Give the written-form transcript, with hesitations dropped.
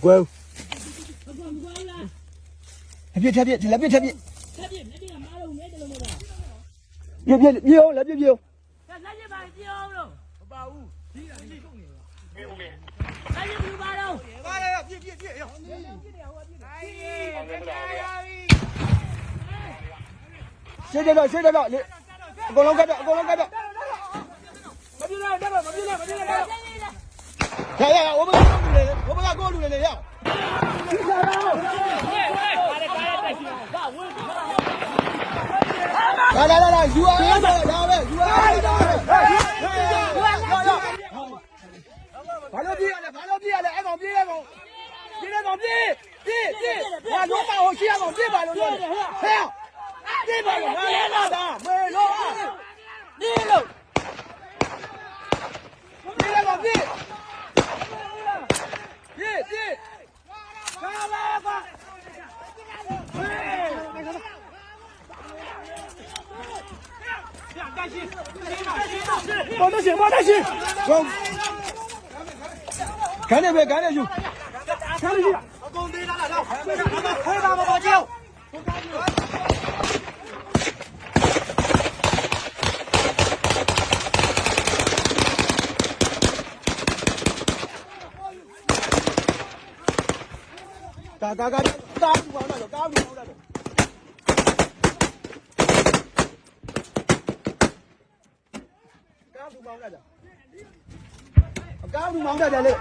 ကွယ်အပြစ်ထက်ပြစ်လက်ပြစ်ထက်ပြစ်ပြစ်ပြေအောင်လက်ပြစ်ပြေအောင်လက်ရပါပြောင်းလို့မပါဘူးကြီးတာကြီးကုန်နေလားဟုတ်ကဲ့လက်ရဘူးပါတော့ပါရပြည့်ရောပြည့်နေဟိုပြည့်နေရှင်းတယ်တော့အကုန်လုံးကတ်တော့မပြေနဲ့ရဟိုဘကကိုလူလေရလာယူအားဒါပဲယူအားဘာလို့ပြေးရလဲအဲ့ကောင်ပြေးရကောင်ပြေးဘာလို့ပါဟိုရှိရကောင်ပြေးပါလို့ဟဲ့ပြေးပါလို့ပြေးလာတာမေလို့ပြေးလို့ပြေးရကောင်ပြေး包得行，走，赶紧去，看得去。工地打了，快打吧，报警！打住王大哥，搞住王大哥嘞。